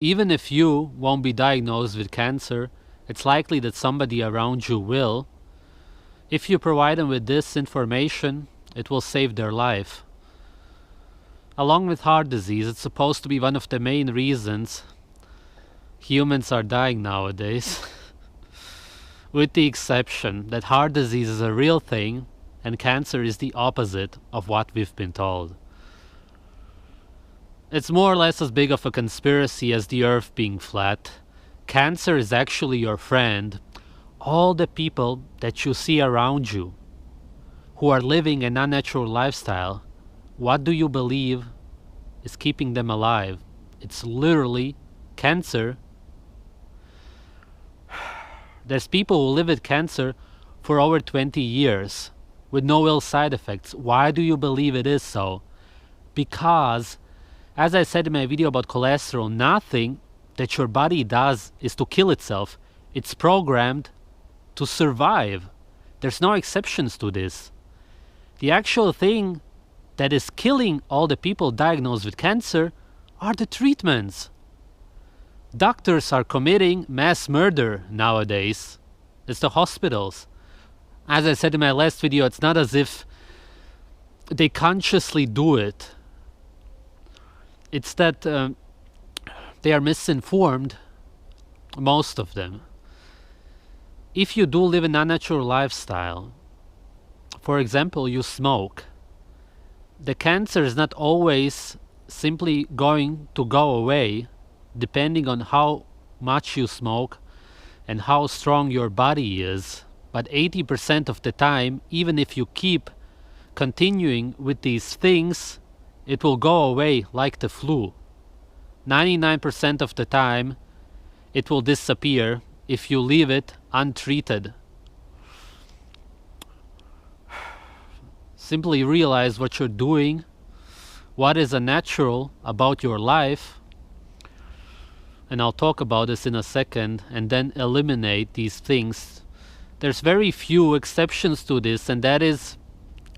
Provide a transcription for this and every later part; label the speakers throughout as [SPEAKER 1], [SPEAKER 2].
[SPEAKER 1] Even if you won't be diagnosed with cancer, it's likely that somebody around you will. If you provide them with this information, it will save their life. Along with heart disease, it's supposed to be one of the main reasons humans are dying nowadays. With the exception that heart disease is a real thing and cancer is the opposite of what we've been told. It's more or less as big of a conspiracy as the earth being flat. Cancer is actually your friend. All the people that you see around you who are living an unnatural lifestyle, what do you believe is keeping them alive? It's literally cancer. There's people who live with cancer for over 20 years with no ill side effects. Why do you believe it is so? Because, as I said in my video about cholesterol, nothing that your body does is to kill itself. It's programmed to survive. There's no exceptions to this. The actual thing that is killing all the people diagnosed with cancer are the treatments. Doctors are committing mass murder nowadays. It's the hospitals. As I said in my last video, it's not as if they consciously do it. It's that they are misinformed, most of them. If you do live an unnatural lifestyle, for example, you smoke, the cancer is not always simply going to go away, depending on how much you smoke and how strong your body is. But 80% of the time, even if you keep continuing with these things, it will go away like the flu. 99% of the time, it will disappear if you leave it untreated. Simply realize what you're doing, what is unnatural about your life, and I'll talk about this in a second, and then eliminate these things. There's very few exceptions to this, and that is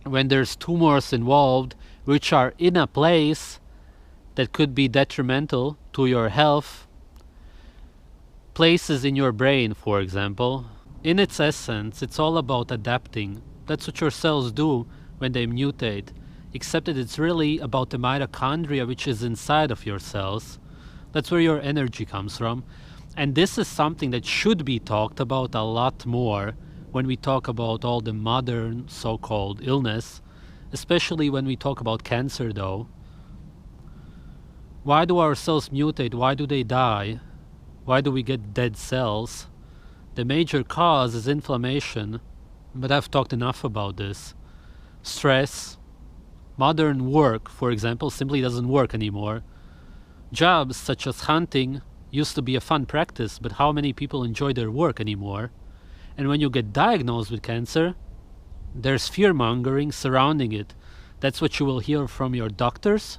[SPEAKER 1] when there's tumors involved which are in a place that could be detrimental to your health. Places in your brain, for example. In its essence, it's all about adapting. That's what your cells do when they mutate, except that it's really about the mitochondria which is inside of your cells. That's where your energy comes from. And this is something that should be talked about a lot more when we talk about all the modern so-called illness, especially when we talk about cancer though. Why do our cells mutate? Why do they die? Why do we get dead cells? The major cause is inflammation, but I've talked enough about this. Stress. Modern work, for example, simply doesn't work anymore. Jobs such as hunting used to be a fun practice, but how many people enjoy their work anymore? And when you get diagnosed with cancer, there's fear-mongering surrounding it. That's what you will hear from your doctors,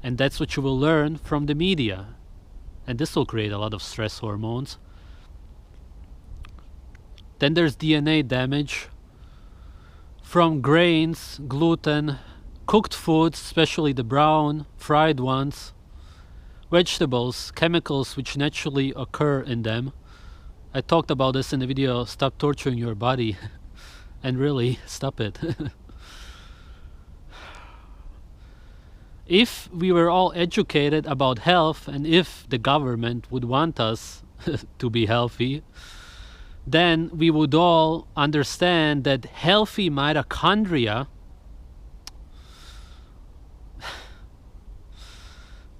[SPEAKER 1] and that's what you will learn from the media. And this will create a lot of stress hormones. Then there's DNA damage from grains, gluten, cooked foods, especially the brown, fried ones, vegetables, chemicals which naturally occur in them. I talked about this in the video, Stop Torturing Your Body. And really, stop it. If we were all educated about health, and if the government would want us to be healthy, then we would all understand that healthy mitochondria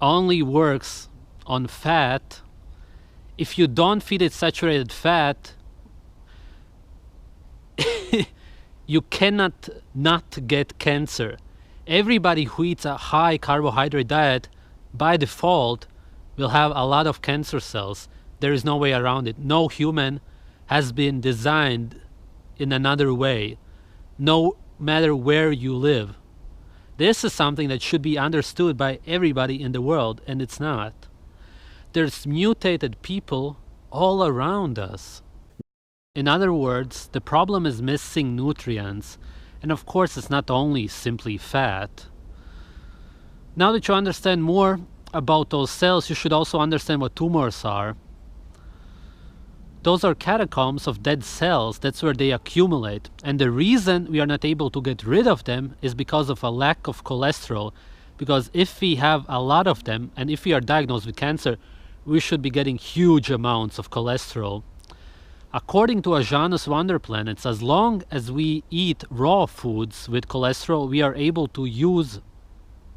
[SPEAKER 1] only works on fat. If you don't feed it saturated fat, you cannot not get cancer. Everybody who eats a high carbohydrate diet by default will have a lot of cancer cells. There is no way around it. No human has been designed in another way, no matter where you live. This is something that should be understood by everybody in the world, and it's not. There's mutated people all around us. In other words, the problem is missing nutrients, and of course it's not only simply fat. Now that you understand more about those cells, you should also understand what tumors are. Those are catacombs of dead cells. That's where they accumulate. And the reason we are not able to get rid of them is because of a lack of cholesterol. Because if we have a lot of them, and if we are diagnosed with cancer, we should be getting huge amounts of cholesterol. According to Janus Wonder Planets, as long as we eat raw foods with cholesterol, we are able to use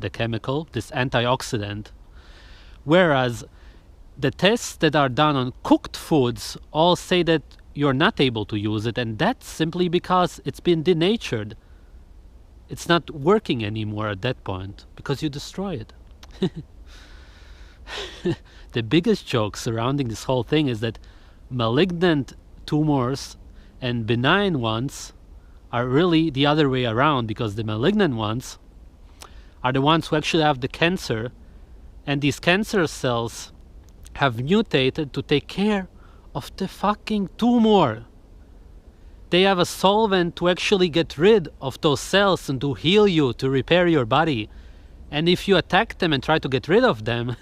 [SPEAKER 1] the chemical, this antioxidant. Whereas the tests that are done on cooked foods all say that you're not able to use it, and that's simply because it's been denatured. It's not working anymore at that point because you destroy it. The biggest joke surrounding this whole thing is that malignant tumors and benign ones are really the other way around, because the malignant ones are the ones who actually have the cancer, and these cancer cells have mutated to take care of the fucking tumor. They have a solvent to actually get rid of those cells and to heal you, to repair your body. And if you attack them and try to get rid of them,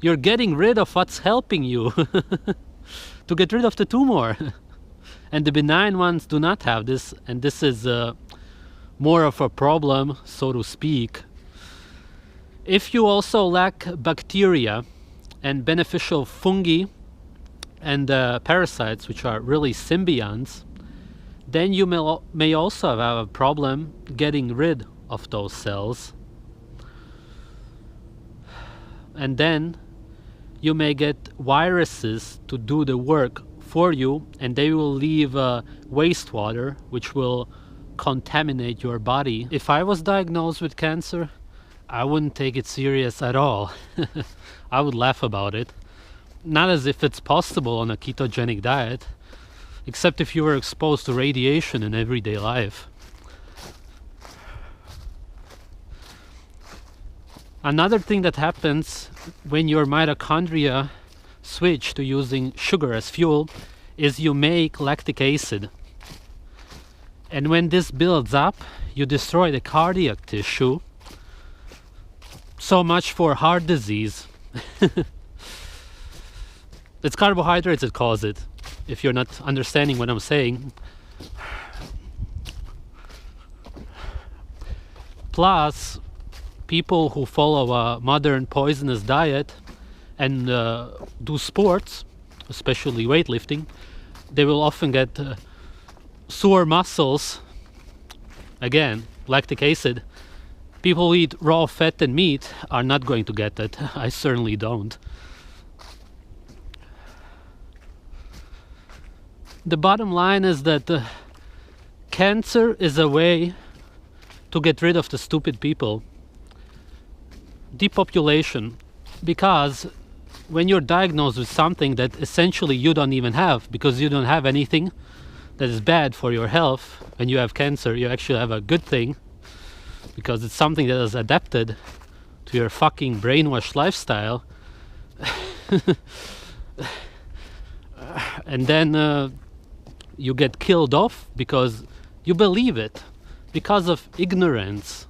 [SPEAKER 1] you're getting rid of what's helping you to get rid of the tumor. And the benign ones do not have this, and this is more of a problem, so to speak. If you also lack bacteria and beneficial fungi and parasites, which are really symbionts, then you may also have a problem getting rid of those cells. And then you may get viruses to do the work for you, and they will leave wastewater, which will contaminate your body. If I was diagnosed with cancer, I wouldn't take it serious at all. I would laugh about it. Not as if it's possible on a ketogenic diet, except if you were exposed to radiation in everyday life. Another thing that happens when your mitochondria switch to using sugar as fuel is you make lactic acid. And when this builds up, you destroy the cardiac tissue. So much for heart disease. It's carbohydrates that cause it, if you're not understanding what I'm saying. Plus, people who follow a modern poisonous diet and do sports, especially weightlifting, they will often get sore muscles. Again, lactic acid. People who eat raw fat and meat are not going to get that. I certainly don't. The bottom line is that cancer is a way to get rid of the stupid people. Depopulation. Because when you're diagnosed with something that essentially you don't even have, because you don't have anything that is bad for your health, when you have cancer, you actually have a good thing, because it's something that is adapted to your fucking brainwashed lifestyle. And then you get killed off because you believe it, because of ignorance.